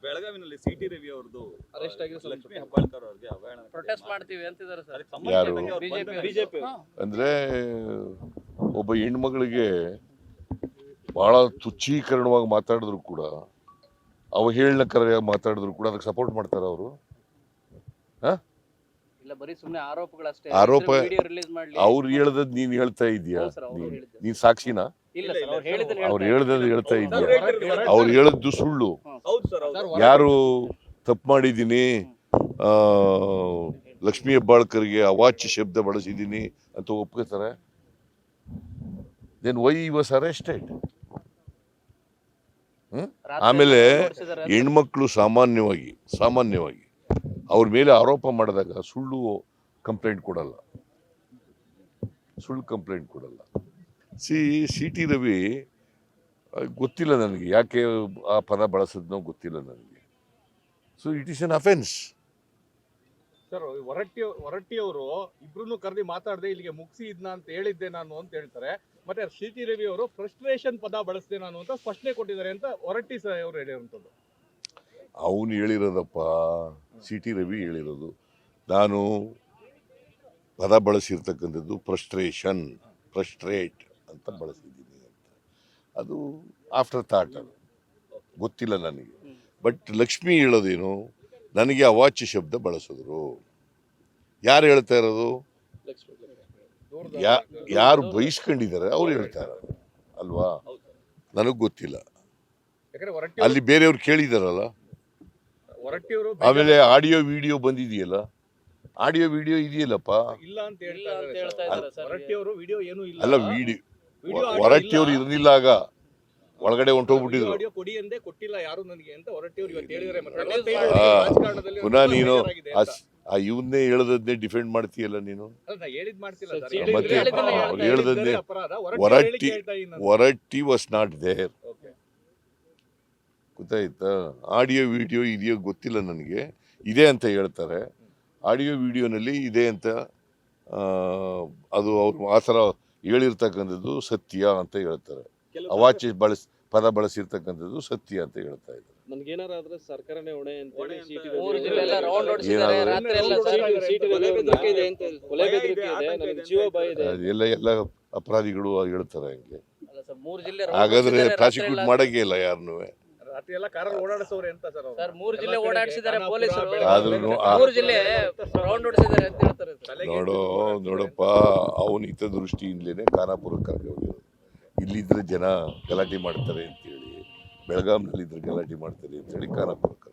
ಬೆಳಗಾವಿನಲ್ಲಿ city Ravi ಅವರದು arrest ಆಗಿದೆ. ಲಕ್ಷ್ಮೀ ಹೆಬ್ಬಾಳ್ಕರ್ ಅವರಿಗೆ ಅವಹೇಳನ ಪ್ರೊಟೆಸ್ಟ್ ಮಾಡ್ತೀವಿ ಅಂತಿದ್ದಾರೆ ಸರ್. ಯಾರು? ಬಿಜೆಪಿ ಅಂದ್ರೆ ಒಬ್ಬ ಹೆಣ್ಮಗಳಿಗೆ ಬಹಳ ತುಚ್ಛೀಕರಣವಾಗಿ ಮಾತಾಡಿದ್ರು ಕೂಡ, ಅವಹೇಳನಕರವಾಗಿ ಮಾತಾಡಿದ್ರು ಕೂಡ ಅದಕ್ಕೆ ಸಪೋರ್ಟ್ ಮಾಡ್ತಾರ ಅವರು? ಇಲ್ಲ, ಬರೀ ಸುಮ್ಮನೆ ಆರೋಪಗಳಷ್ಟೇ. ಆರೋಪ ವಿಡಿಯೋ ರಿಲೀಸ್ ಮಾಡ್ಲಿ. ಅವ್ರು ಹೇಳ್ದದ್ ನೀನ್ ಹೇಳ್ತಾ ಇದೀಯಾ? ಹೌದು ಸರ್, ಅವ್ರು ಹೇಳಿದ್ದು. ನೀನ್ ಸಾಕ್ಷಿನಾ? ಇಲ್ಲ ಸರ್, ಅವ್ರು ಹೇಳಿದ್ದನ್ನ ಅವ್ರು ಹೇಳ್ತಾ ಹೇಳ್ದದ್ ಹೇಳ್ತಾ ಇದೀಯಾ? ಅವ್ರು ಹೇಳದ್ದು ಸುಳ್ಳು. ಹೌದು ಸರ್, ಯಾರು ತಪ್ಪು ಮಾಡಿದ್ದೀನಿ, ಲಕ್ಷ್ಮೀ ಹೆಬ್ಬಾಳ್ಕರ್ಗೆ ಅವಾಚ್ಯ ಶಬ್ದ ಬಳಸಿದ್ದೀನಿ ಅಂತ ಒಪ್ಕೋತಾರೆ? Then why was arrested? ಆಮೇಲೆ ಹೆಣ್ಮಕ್ಳು ಸಾಮಾನ್ಯವಾಗಿ ಅವ್ರ ಮೇಲೆ ಆರೋಪ ಮಾಡಿದಾಗ ಸುಳ್ಳು ಕಂಪ್ಲೇಂಟ್ ಕೊಡಲ್ಲ. ಸಿ ಟಿ ರವಿ ಗೊತ್ತಿಲ್ಲ ನನಗೆ ಯಾಕೆ ಆ ಪದ ಬಳಸಿದ್ನೋ ಗೊತ್ತಿಲ್ಲ ನನಗೆ. So it is an offence. Sir, Horatti ಅವರು ಇಬ್ರು ಕರೆದಿ ಮಾತಾಡದೆ ಇಲ್ಲಿಗೆ ಮುಗಿಸಿ ಇದನ್ನ ಅಂತ ಹೇಳಿದ್ದೆ ನಾನು ಅಂತ ಹೇಳ್ತಾರೆ. ಮತ್ತೆ ಸಿ ಟಿ ರವಿ ಅವರು ಫ್ರಸ್ಟ್ರೇಷನ್ ಪದ ಬಳಸಿದೆ ನಾನು ಅಂತ ಸ್ಪಷ್ಟನೆ ಕೊಟ್ಟಿದ್ದಾರೆ ಅಂತ ಹೊರಟ್ಟಿ ಅವರು ಹೇಳಿರುವಂಥದ್ದು. ಅವನು ಹೇಳಿರೋದಪ್ಪ, ಸಿ ಟಿ ರವಿ ಹೇಳಿರೋದು. ನಾನು ಪದ ಬಳಸಿರ್ತಕ್ಕಂಥದ್ದು ಫ್ರಸ್ಟ್ರೇಟ್ ಅಂತ ಬಳಸಿದ್ದೀನಿ ಅಂತ. ಅದು ಆಫ್ಟರ್ ಥಾಟ್, ಅದು ಗೊತ್ತಿಲ್ಲ ನನಗೆ. ಬಟ್ ಲಕ್ಷ್ಮಿ ಹೇಳೋದೇನು, ನನಗೆ ಅವಾಚ್ಯ ಶಬ್ದ ಬಳಸಿದ್ರು. ಯಾರು ಹೇಳ್ತಾ ಇರೋದು? ಯಾರು ಬಯಸ್ಕೊಂಡಿದ್ದಾರೆ ಅವ್ರು ಹೇಳ್ತಾರೆ ಅಲ್ವಾ? ನನಗೆ ಗೊತ್ತಿಲ್ಲ. ಅಲ್ಲಿ ಬೇರೆಯವ್ರು ಕೇಳಿದಾರಲ್ಲ. ಆಮೇಲೆ ಆಡಿಯೋ ವಿಡಿಯೋ ಬಂದಿದೆಯಲ್ಲ, ಆಡಿಯೋ ವಿಡಿಯೋ ಇದೆಯಲ್ಲಪ್ಪ. ಇಲ್ಲ ಅಂತ ಹೇಳ್ತಾ ಇದ್ದಾರೆ ಸರ್. ಹೊರಟ್ಟಿ ಅವರು ವಿಡಿಯೋ ಏನೂ ಇಲ್ಲ. ಅಲ್ಲ, ಹೊರಟ್ಟಿಯವ್ರು ಇರಲಿಲ್ಲ, ಆಗ ಒಳಗಡೆ ಹೊಂಟೋಗ್ಬಿಟ್ಟಿದ್ರು. ಕೊಡಿ ಎಂದೇ ಕೊಟ್ಟಿಲ್ಲ ಯಾರು ನನಗೆ ಅಂತ ಹೊರಟ್ಟಿಯವರು ಇವತ್ತು ಹೇಳಿದ್ದಾರೆ. ಪುನಃ ನೀನು ಆ ಇವನ್ನೇ ಹೇಳದನ್ನೇ ಡಿಫೆಂಡ್ ಮಾಡ್ತೀಯಲ್ಲ ನೀನು. ಮತ್ತೆ ಅವ್ರು ಹೇಳದನ್ನೇ ಹೊರಟ್ಟಿ ವಾಸ್ ನಾಟ್ ದೇರ್. ಗೊತ್ತಾಯ್ತಾ? ಆಡಿಯೋ ವಿಡಿಯೋ ಇದೆಯೋ ಗೊತ್ತಿಲ್ಲ ನನಗೆ. ಇದೆ ಅಂತ ಹೇಳ್ತಾರೆ. ಆಡಿಯೋ ವಿಡಿಯೋನಲ್ಲಿ ಇದೆ ಅಂತ, ಅದು ಅವ್ರು ಆ ಥರ ಹೇಳಿರ್ತಕ್ಕಂಥದ್ದು ಸತ್ಯ ಅಂತ ಹೇಳ್ತಾರೆ. ಅವಾಚ್ಯ ಪದ ಬಳಸಿರ್ತಕ್ಕಂಥದ್ದು ಸತ್ಯ ಅಂತ ಹೇಳ್ತಾ ಇದ್ದಾರೆ. ನನ್ಗೇನಾರಾದ್ರೆ ಸರ್ಕಾರನೇ ಹೊಣೆ ಅಂತ ಎಲ್ಲ ಅಪರಾಧಿಗಳು ಹೇಳ್ತಾರೆ ಹಂಗೆ. ಹಾಗಾದ್ರೆ ಪ್ರಾಸಿಕ್ಯೂಟ್ ಮಾಡಂಗೇ ಇಲ್ಲ ಯಾರನ್ನೂ. ನೋಡಪ್ಪ, ಅವನ ಹಿತದೃಷ್ಟಿಯಿಂದಲೇ ಖಾನಾಪುರಕ್ಕೆ ಕರ್ಕೊಂಡು ಹೋಗಿರೋದು. ಇಲ್ಲಿದ್ರೆ ಜನ ಗಲಾಟೆ ಮಾಡ್ತಾರೆ ಅಂತೇಳಿ, ಬೆಳಗಾಂನಲ್ಲಿದ್ರೆ ಗಲಾಟೆ ಮಾಡ್ತಾರೆ ಅಂತೇಳಿ ಖಾನಾಪುರಕ್ಕೆ.